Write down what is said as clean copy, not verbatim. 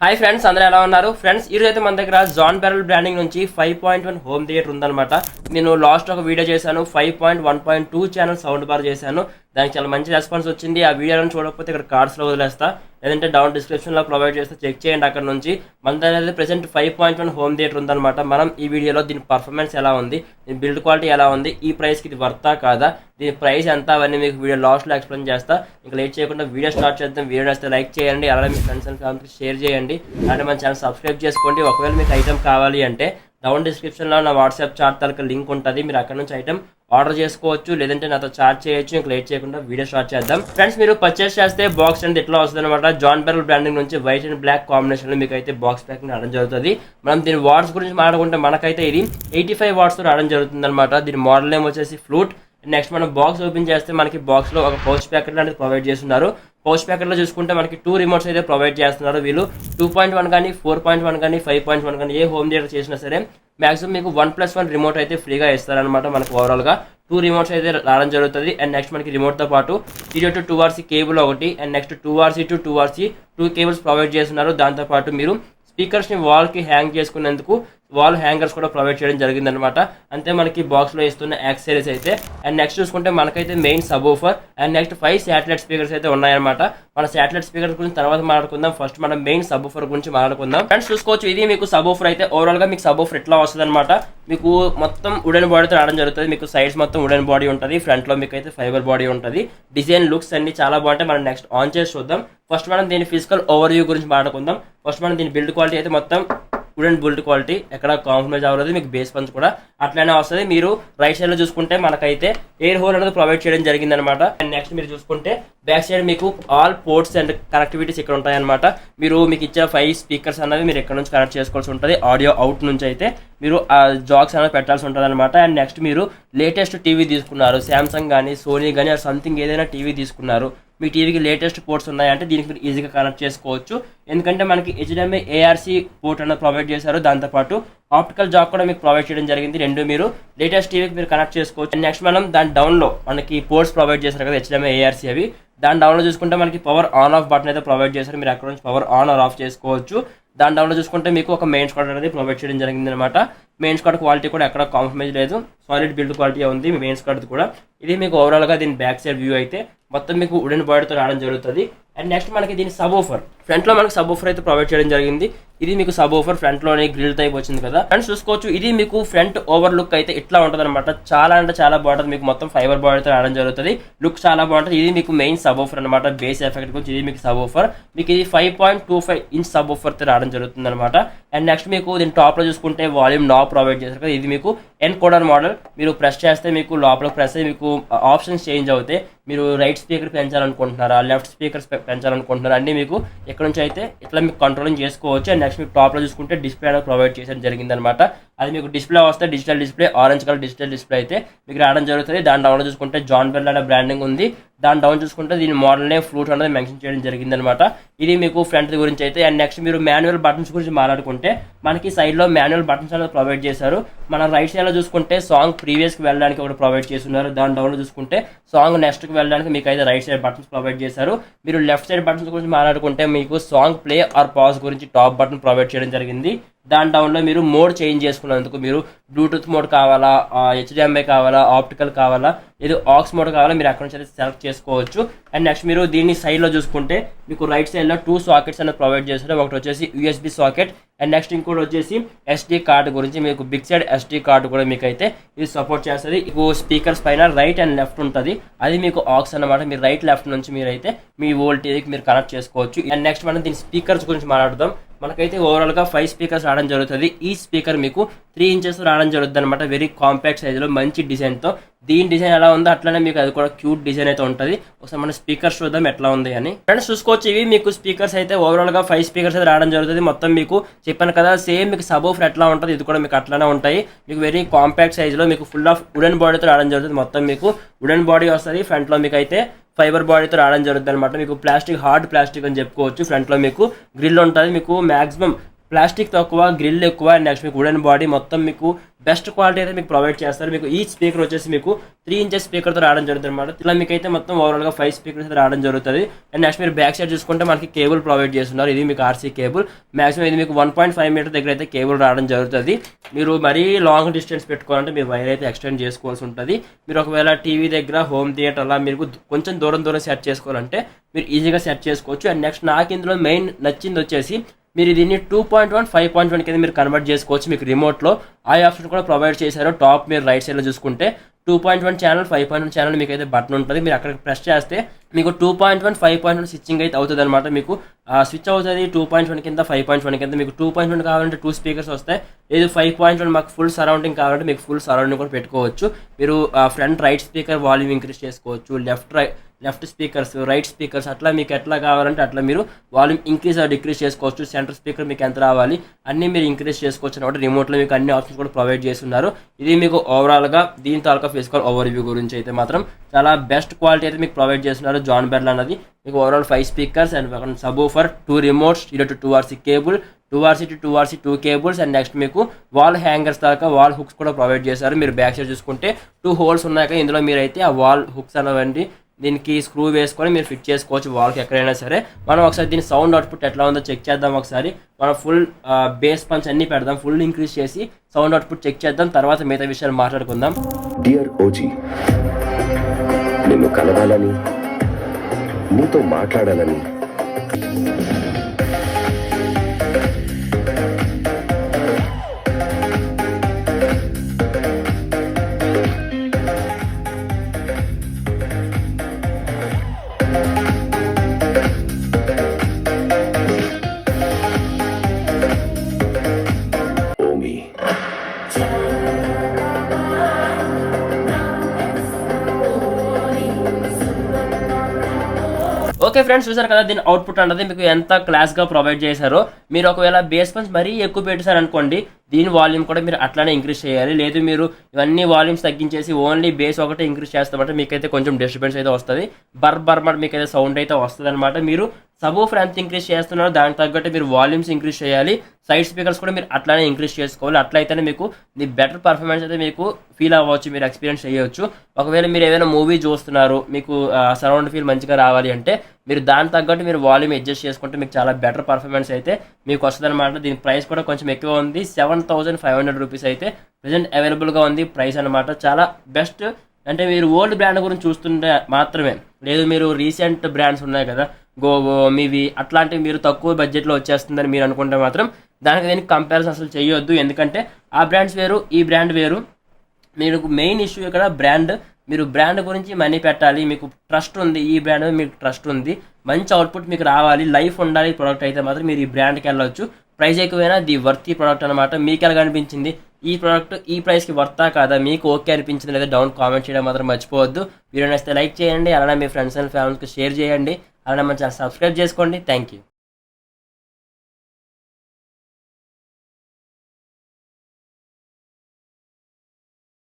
Hi friends, అందరూ ఎలా ఉన్నారు? ఫ్రెండ్స్, ఈరోజు అయితే మన దగ్గర జాన్ బెరల్ బ్రాండింగ్ నుంచి 5.1 హోమ్ థియేటర్ ఉందన్నమాట. నేను లాస్ట్ ఒక వీడియో చేశాను, 5.1.2 ఛానల్ సౌండ్ బార్ చేశాను. దానికి చాలా మంచి రెస్పాన్స్ వచ్చింది. ఆ వీడియోలను చూడకపోతే ఇక్కడ కార్డ్స్లో వదిలేస్తా, లేదంటే డౌన్ డిస్క్రిప్షన్లో ప్రొవైడ్ చేస్తే చెక్ చేయండి. అక్కడ నుంచి మన దగ్గర ప్రెసెంట్ 5.1 హోమ్ థియేటర్ ఉందన్నమాట. మనం ఈ వీడియోలో దీని పర్ఫార్మెన్స్ ఎలా ఉంది, దీని బిల్డ్ క్వాలిటీ ఎలా ఉంది, ఈ ప్రైస్కి ఇది వర్తా కాదా, దీని ప్రైస్ ఎంత, అవన్నీ మీకు వీడియో లాస్ట్లో ఎక్స్ప్లెయిన్ చేస్తా. ఇంకా లేట్ చేయకుండా వీడియో స్టార్ట్ చేద్దాం. వీడియో నచ్చితే లైక్ చేయండి, అలాగే మీ ఫ్రెండ్స్ అండ్ ఫ్యామిలీకి షేర్ చేయండి, అలాగే మన ఛానల్ సబ్స్క్రైబ్ చేసుకోండి. ఒకవేళ మీకు ఐటమ్ కావాలి అంటే డౌన్ డిస్క్రిప్షన్లో నా వాట్సాప్ చాట్ తాలూకా లింక్ ఉంటుంది, మీరు అక్కడ నుంచి ఐటమ్ ఆర్డర్ చేసుకోవచ్చు, లేదంటే నాతో చాట్ చేయొచ్చు. ఇంకా లేట్ చేయకుండా వీడియో స్టార్ట్ చేద్దాం. ఫ్రెండ్స్, మీరు పర్చేస్ చేస్తే బాక్స్ అనేది ఎట్లా వస్తుంది అనమాట. జాన్ బెరల్ బ్రాండింగ్ నుంచి వైట్ అండ్ బ్లాక్ కాంబినేషన్లో మీకు అయితే బాక్స్ ప్యాకింగ్ రావడం జరుగుతుంది. మనం దీని వాట్స్ గురించి మాట్లాడుకుంటే మనకైతే ఇది 85 వాట్స్తో రావడం జరుగుతుంది అనమాట. దీని మోడల్ నేమ్ వచ్చేసి ఫ్లూట్. నెక్స్ట్ మనం బాక్స్ ఓపెన్ చేస్తే మనకి బాక్స్లో ఒక పౌచ్ ప్యాకెట్ అనేది ప్రొవైడ్ చేస్తున్నారు. పౌచ్ ప్యాకెట్లో చూసుకుంటే మనకి 2 రిమోట్స్ అయితే ప్రొవైడ్ చేస్తున్నారు వీళ్ళు. 2.1 కానీ 4.1 కానీ 5.1 కానీ ఏ హోమ్ థియేటర్ చేసినా సరే మాక్సిమం మీకు 1+1 రిమోట్ అయితే ఫ్రీగా ఇస్తారనమాట. మనకు ఓవరాల్గా 2 రిమోట్స్ అయితే రావడం జరుగుతుంది. అండ్ నెక్స్ట్ మనకి రిమోట్తో పాటు 0 to 2RC కేబుల్ ఒకటి, and next 2RC to 2RC 2 cables provide చేస్తున్నారు. దాంతోపాటు మీరు స్పీకర్స్ని వాల్కి హ్యాంగ్ చేసుకునేందుకు వాల్ హ్యాంగర్స్ కూడా ప్రొవైడ్ చేయడం జరిగిందనమాట. అంతే మనకి బాక్స్లో ఇస్తున్న యాక్సెసరీస్ అయితే. అండ్ నెక్స్ట్ చూసుకుంటే మనకైతే main subwoofer and next 5 satellite speakers అయితే ఉన్నాయన్నమాట. మన శాటిలైట్ స్పీకర్స్ గురించి తర్వాత మాట్లాడుకుందాం. ఫస్ట్ మనం మెయిన్ సబ్వూఫర్ గురించి మాట్లాడుకుందాం. ఫ్రెండ్స్, చూసుకోవచ్చు, ఇది మీకు సబ్వూఫర్ అయితే ఓవరాల్గా మీకు సబ్వూఫర్ ఎట్లా వస్తుంది అనమాట. మీకు మొత్తం వుడెన్ బాడీతో రావడం జరుగుతుంది. మీకు సైడ్స్ మొత్తం వుడెన్ బాడీ ఉంటుంది, ఫ్రంట్లో మీకు అయితే ఫైబర్ బాడీ ఉంటుంది. డిజైన్ లుక్స్ అన్ని చాలా బాగుంటాయి. మనం నెక్స్ట్ ఆన్ చేసి చూద్దాం. ఫస్ట్ మనం దీని ఫిజికల్ ఓవర్ వ్యూ గురించి మాట్లాడుకుందాం. ఫస్ట్ మనం దీని బిల్డ్ క్వాలిటీ అయితే మొత్తం వుడెన్ బిల్డ్ క్వాలిటీ ఎక్కడ కాంప్రమైజ్ అవ్వలేదు. మీకు బేస్ పంచ్ కూడా అట్లనే వస్తుంది. మీరు రైట్ సైడ్ లో చూసుకుంటే మనకైతే ఎయిర్ హోల్ అనేది ప్రొవైడ్ చేయడం జరిగింది అనమాట. అండ్ నెక్స్ట్ మీరు చూసుకుంటే బ్యాక్ సైడ్ మీకు ఆల్ పోర్ట్స్ అండ్ కనెక్టివిటీస్ ఇక్కడ ఉంటాయన్నమాట. మీకు ఇచ్చే 5 స్పీకర్స్ అనేవి మీరు ఎక్కడ నుంచి కనెక్ట్ చేసుకోవాల్సి ఉంటుంది. ఆడియో అవుట్ నుంచి అయితే మీరు ఆ జాక్స్ అనేది పెట్టాల్సి ఉంటుంది అనమాట. అండ్ నెక్స్ట్ మీరు లేటెస్ట్ టీవీ తీసుకున్నారు, శాంసంగ్ కానీ సోనీ కానీ సంథింగ్ ఏదైనా టీవీ తీసుకున్నారు, మీ టీవీకి లేటెస్ట్ పోర్ట్స్ ఉన్నాయంటే దీనికి మీరు ఈజీగా కనెక్ట్ చేసుకోవచ్చు. ఎందుకంటే మనకి HDMI ARC పోర్ట్ అనేది ప్రొవైడ్ చేశారు. దాంతోపాటు ఆప్టికల్ జాక్ కూడా మీకు ప్రొవైడ్ చేయడం జరిగింది. రెండు మీరు లేటెస్ట్ టీవీకి మీరు కనెక్ట్ చేసుకోవచ్చు. అండ్ నెక్స్ట్ మనం దాని డౌన్లో మనకి పోర్ట్స్ ప్రొవైడ్ చేశారు కదా, HDMI ARC అవి. దాని డౌన్లో చూసుకుంటే మనకి పవర్ ఆన్ ఆఫ్ బటన్ అయితే ప్రొవైడ్ చేశారు. మీరు అక్కడ నుంచి పవర్ ఆన్ ఆర్ ఆఫ్ చేసుకోవచ్చు. దాని డౌన్లో చూసుకుంటే మీకు ఒక మెయిన్ స్కాట్ అనేది ప్రొవైడ్ చేయడం జరిగింది అనమాట. మెయిన్ స్కాట్ క్వాలిటీ కూడా ఎక్కడ కాంప్రమైజ్ లేదు, సాలిడ్ బిల్డ్ క్వాలిటీ ఉంది మెయిన్ స్కాట్ కూడా. ఇది మీకు ఓవరాల్గా దీని బ్యాక్ సైడ్ వ్యూ అయితే మొత్తం మీకు వుడెన్ బాడీతో రావడం జరుగుతుంది. అండ్ నెక్స్ట్ మనకి దీని సబ్వూఫర్, ఫ్రంట్లో మనకి సబ్వూఫర్ అయితే ప్రొవైడ్ చేయడం జరిగింది. ఇది మీకు సబ్వూఫర్ ఫ్రంట్లోనే గ్రిల్ టైప్ వచ్చింది కదా. అండ్ చూసుకోవచ్చు, ఇది మీకు ఫ్రంట్ ఓవర్ లుక్ అయితే ఇట్లా ఉంటుంది అనమాట. చాలా అంటే చాలా బాగుంటుంది. మీకు మొత్తం ఫైబర్ బాడీతో రావడం జరుగుతుంది. లుక్ చాలా బాగుంటుంది. ఇది మీకు మెయిన్ సబ్వూఫర్ అనమాట. బేస్ ఎఫెక్ట్ గురించి ఇది మీకు సబ్వూఫర్. మీకు ఇది 5.25 ఇంచ్ సబ్వూఫర్తో రావడం జరుగుతుంది అనమాట. అండ్ నెక్స్ట్ మీకు దీని టాప్లో చూసుకుంటే వాల్యూమ్ నాబ్ ప్రొవైడ్ చేశారు కదా. ఇది మీకు ఎన్కోడర్ మోడల్. మీరు ప్రెస్ చేస్తే మీకు లోపల ప్రెస్ అయ్యి మీకు ఆప్షన్స్ చేంజ్ అవుతాయి. మీరు రైట్ స్పీకర్ పెంచాలనుకుంటున్నారా, లెఫ్ట్ స్పీకర్స్ పెంచాలనుకుంటున్నారా అన్ని మీకు ఎక్కడ నుంచి అయితే ఇట్లా మీకు కంట్రోలింగ్ చేసుకోవచ్చు. అండ్ నెక్స్ట్ మీకు టాప్లో చూసుకుంటే డిస్ప్లే అనేది ప్రొవైడ్ చేయడం జరిగింది అనమాట. అది మీకు డిస్ప్లే వస్తే digital display, orange colour digital display అయితే మీకు రావడం జరుగుతుంది. దాని డౌన్లో చూసుకుంటే జాన్ బెరల్ అనే బ్రాండింగ్ ఉంది. దాని డౌన్ చూసుకుంటే దీని మోడల్నే ఫ్లూట్ అనేది మెన్షన్ చేయడం జరిగింది అనమాట. ఇది మీకు ఫ్రంట్ గురించి అయితే. అండ్ నెక్స్ట్ మీరు మాన్యువల్ బటన్స్ గురించి మాట్లాడుకుంటే మనకి సైడ్లో మాన్యువల్ బటన్స్ అనేది ప్రొవైడ్ చేశారు. మన రైట్ సైడ్లో చూసుకుంటే సాంగ్ ప్రీవియస్కి వెళ్ళడానికి ఒకటి ప్రొవైడ్ చేస్తున్నారు. దాని డౌన్లో చూసుకుంటే సాంగ్ నెక్స్ట్కి వెళ్ళడానికి మీకు అయితే రైట్ సైడ్ బటన్స్ ప్రొవైడ్ చేశారు. మీరు లెఫ్ట్ సైడ్ బటన్స్ గురించి మాట్లాడుకుంటే మీకు సాంగ్ ప్లే ఆర్ పాజ్ గురించి టాప్ బటన్ ప్రొవైడ్ చేయడం జరిగింది. దాని డౌన్లో మీరు మోడ్ చేంజ్ చేసుకున్నందుకు మీరు బ్లూటూత్ మోడ్ కావాలా, HDMI కావాలా, ఆప్టికల్ కావాలా, ఏదో ఆక్స్ మోడ్ కావాలా, మీరు అక్కడ నుంచి అయితే సెలెక్ట్ చేసుకోవచ్చు. అండ్ నెక్స్ట్ మీరు దీన్ని సైడ్లో చూసుకుంటే మీకు రైట్ సైడ్లో 2 సాకెట్స్ అనేది ప్రొవైడ్ చేస్తారు. ఒకటి వచ్చేసి USB సాకెట్, అండ్ నెక్స్ట్ ఇంకోటి వచ్చేసి SD కార్డు గురించి మీకు బిగ్ సైడ్ SD కార్డు కూడా మీకు అయితే ఇది సపోర్ట్ చేస్తుంది. మీకు స్పీకర్స్ పైన రైట్ అండ్ లెఫ్ట్ ఉంటుంది. అది మీకు ఆక్స్ అనమాట. మీరు రైట్ లెఫ్ట్ నుంచి మీరైతే మీ వోల్టేజ్కి మీరు కనెక్ట్ చేసుకోవచ్చు. అండ్ నెక్స్ట్ మనం దీని స్పీకర్స్ గురించి మాట్లాడదాం. మనకైతే ఓవరాల్గా 5 స్పీకర్స్ రావడం జరుగుతుంది. ఈ స్పీకర్ మీకు 3 ఇంచెస్ రావడం జరుగుతుంది అనమాట. వెరీ కాంపాక్ట్ సైజులో మంచి డిజైన్తో. దీని డిజైన్ ఎలా ఉందో అట్లనే మీకు అది కూడా క్యూట్ డిజైన్ అయితే ఉంటుంది. ఒకసారి మన స్పీకర్స్ చూద్దాం ఎట్లా ఉంది అని. ఫ్రెండ్స్, చూసుకోవచ్చు, ఇవి మీకు స్పీకర్స్ అయితే ఓవరాల్గా 5 స్పీకర్స్ అయితే రావడం జరుగుతుంది. మొత్తం మీకు చెప్పాను కదా, సేమ్ మీకు సబ్వూఫర్ ఎట్లా ఉంటుంది ఇది కూడా మీకు అట్లానే ఉంటాయి. మీకు వెరీ కాంపాక్ట్ సైజులో మీకు ఫుల్ ఆఫ్ వుడెన్ బాడీతో రావడం జరుగుతుంది. మొత్తం మీకు వుడెన్ బాడీ వస్తుంది. ఫ్రంట్లో మీకు అయితే ఫైబర్ బాడీతో రావడం జరుగుతుంది అనమాట. మీకు ప్లాస్టిక్, హార్డ్ ప్లాస్టిక్ అని చెప్పుకోవచ్చు. ఫ్రంట్లో మీకు గ్రిల్ ఉంటుంది. మీకు మాక్సిమం ప్లాస్టిక్ తక్కువ, గ్రిల్ ఎక్కువ, నెక్స్ట్ మీకు వుడెన్ బాడీ మొత్తం మీకు బెస్ట్ క్వాలిటీ అయితే మీకు ప్రొవైడ్ చేస్తారు. మీకు ఈ స్పీకర్ వచ్చేసి మీకు 3 ఇంచెస్ స్పీకర్తో రావడం జరుగుతుంది అనమాట. ఇలా మీకు అయితే మొత్తం ఓవరాల్గా 5 స్పీకర్స్ అయితే రావడం జరుగుతుంది. అండ్ నెక్స్ట్ మీరు బ్యాక్ సైడ్ చూసుకుంటే మనకి కేబుల్ ప్రొవైడ్ చేస్తున్నారు. ఇది మీకు ఆర్సీ కేబుల్, మాక్సిమం ఇది మీకు 1.5 మీటర్ దగ్గర అయితే కేబుల్ రావడం జరుగుతుంది. మీరు మరీ లాంగ్ డిస్టెన్స్ పెట్టుకోవాలంటే మీరు వైర్ అయితే ఎక్స్టెండ్ చేసుకోవాల్సి ఉంటుంది. మీరు ఒకవేళ టీవీ దగ్గర, హోమ్ థియేటర్ అలా మీరు కొంచెం దూరం సెట్ చేసుకోవాలంటే మీరు ఈజీగా సెట్ చేసుకోవచ్చు. అండ్ నెక్స్ట్ నాకు ఇందులో మెయిన్ నచ్చింది వచ్చేసి మీరు దీన్ని 2.1, 5.1 కింద మీరు కన్వర్ట్ చేసుకోవచ్చు. మీకు రిమోట్లో ఆ ఆప్షన్ కూడా ప్రొవైడ్ చేశారు. టాప్ మీరు రైట్ సైడ్లో చూసుకుంటే 2.1 ఛానల్, 5.1 ఛానల్ మీకు అయితే బటన్ ఉంటుంది. మీరు అక్కడికి ప్రెస్ చేస్తే మీకు 2.1, 5.1 స్విచ్చింగ్ అయితే అవుతుంది అనమాట. మీకు స్విచ్ అవుతుంది 2.1 కింద, 5.1 కింద. మీకు 2.1 కావాలంటే 2 స్పీకర్స్ వస్తాయి. లేదు 5.1 మాకు ఫుల్ సరౌండింగ్ కావాలంటే మీకు ఫుల్ సరౌండింగ్ కూడా పెట్టుకోవచ్చు. మీరు front right speaker volume increase చేసుకోవచ్చు, లెఫ్ట్ స్పీకర్స్, రైట్ స్పీకర్స్, అట్లా మీకు ఎట్లా కావాలంటే అట్లా మీరు వాల్యూమ్ ఇంక్రీజ్ డిక్రీజ్ చేసుకోవచ్చు. సెంటర్ స్పీకర్ మీకు ఎంత రావాలి అన్నీ మీరు ఇంక్రీజ్ చేసుకోవచ్చు అనమాట. రిమోట్లో మీకు అన్ని ఆప్షన్స్ కూడా ప్రొవైడ్ చేస్తున్నారు. ఇది మీకు ఓవరాల్గా దీని తాలూకా ఫిజికల్ ఓవర్ వ్యూ గురించి అయితే మాత్రం చాలా బెస్ట్ క్వాలిటీ అయితే మీకు ప్రొవైడ్ చేస్తున్నారు జాన్ బెర్ల్ అన్నది. మీకు overall 5 speakers and subwoofer, 2 remotes, 2RC cable, 2RC to 2RC 2 cables, and next మీకు వాల్ హ్యాంగర్స్ దాకా వాల్ హుక్స్ కూడా ప్రొవైడ్ చేశారు. మీరు బ్యాక్ సైడ్ చూసుకుంటే 2 హోల్స్ ఉన్నాయి. ఇందులో మీరైతే ఆ వాల్ హుక్స్ అనేవండి దీనికి స్క్రూ వేసుకొని మీరు ఫిట్ చేసుకోవచ్చు వాల్కి ఎక్కడైనా సరే. మనం ఒకసారి దీని సౌండ్ అవుట్పుట్ ఎట్లా ఉందో చెక్ చేద్దాం. ఒకసారి మనం ఫుల్ బేస్ పంచ్ అన్ని పెడదాం, ఫుల్ ఇంక్రీజ్ చేసి సౌండ్ అవుట్పుట్ చెక్ చేద్దాం. తర్వాత మిగతా విషయాలు మాట్లాడుకుందాం. డియర్ ఓజీ, నిన్ను కలవాలని, నీతో మాట్లాడాలని ఓమి. ఓకే ఫ్రెండ్స్, చూసారు కదా దీని అవుట్పుట్ అన్నది మీకు ఎంత క్లాస్గా ప్రొవైడ్ చేశారో. మీరు ఒకవేళ బేస్ పంచ్ మరీ ఎక్కువ పెట్టారనుకోండి, దీని వాల్యూమ్ కూడా మీరు అట్లానే ఇంక్రీజ్ చేయాలి. లేదు మీరు ఇవన్నీ వాల్యూమ్స్ తగ్గించేసి ఓన్లీ బేస్ ఒకటే ఇంక్రీజ్ చేస్తామంటే మీకైతే కొంచెం డిస్టర్బెన్స్ అయితే వస్తుంది. బర్బర్ మీకైతే సౌండ్ అయితే వస్తుంది అనమాట. మీరు సబూఫర్ ఎంత ఇంక్రీజ్ చేస్తున్నారో దానికి తగ్గట్టు మీరు వాల్యూమ్స్ ఇంక్రీజ్ చేయాలి. సైడ్ స్పీకర్స్ కూడా మీరు అట్లానే ఇంక్రీజ్ చేసుకోవాలి. అట్లయితేనే మీకు ది బెటర్ పర్ఫార్మెన్స్ అయితే మీకు ఫీల్ అవ్వచ్చు, మీరు ఎక్స్పీరియన్స్ చేయవచ్చు. ఒకవేళ మీరు ఏదైనా మూవీ చూస్తున్నారు, మీకు సరౌండ్ ఫీల్ మంచిగా రావాలి అంటే మీరు దాని తగ్గట్టు మీరు వాల్యూమ్ అడ్జస్ట్ చేసుకుంటే మీకు చాలా బెటర్ పర్ఫార్మెన్స్ అయితే మీకు వస్తుంది అనమాట. దీని ప్రైస్ కూడా కొంచెం ఎక్కువ ఉంది, 7,500 రూపీస్ అయితే ప్రజెంట్ అవైలబుల్గా ఉంది ప్రైస్ అనమాట. చాలా బెస్ట్. అంటే మీరు ఓల్డ్ బ్రాండ్ గురించి చూస్తుంటే మాత్రమే, లేదు మీరు రీసెంట్ బ్రాండ్స్ ఉన్నాయి కదా గోవో, మివి, అట్లాంటివి మీరు తక్కువ బడ్జెట్లో వచ్చేస్తుందని మీరు అనుకుంటే మాత్రం దీనికి కంపారిజన్ అసలు చేయొద్దు. ఎందుకంటే ఆ బ్రాండ్స్ వేరు, ఈ బ్రాండ్ వేరు. మీరు మెయిన్ ఇష్యూ ఇక్కడ బ్రాండ్. మీరు బ్రాండ్ గురించి మనీ పెట్టాలి, మీకు ట్రస్ట్ ఉంది, ఈ బ్రాండ్ మీద మీకు ట్రస్ట్ ఉంది, మంచి అవుట్పుట్ మీకు రావాలి, లైఫ్ ఉండాలి ప్రోడక్ట్ అయితే మాత్రం మీరు ఈ బ్రాండ్కి వెళ్ళొచ్చు. ప్రైస్ ఎక్కువైనా ది వర్తీ ప్రోడక్ట్ అనమాట. మీకు ఎలా అనిపించింది ఈ ప్రోడక్ట్, ఈ ప్రైస్కి వర్తా కాదా, మీకు ఓకే అనిపించింది లేదా డౌన్ కామెంట్ చేయడం మాత్రం మర్చిపోవద్దు. వీడియో నచ్చితే లైక్ చేయండి, అలానే మీ ఫ్రెండ్స్ అండ్ ఫ్యామిలీస్కి షేర్ చేయండి, అలానే మన ఛానల్ సబ్స్క్రైబ్ చేసుకోండి. Thank you.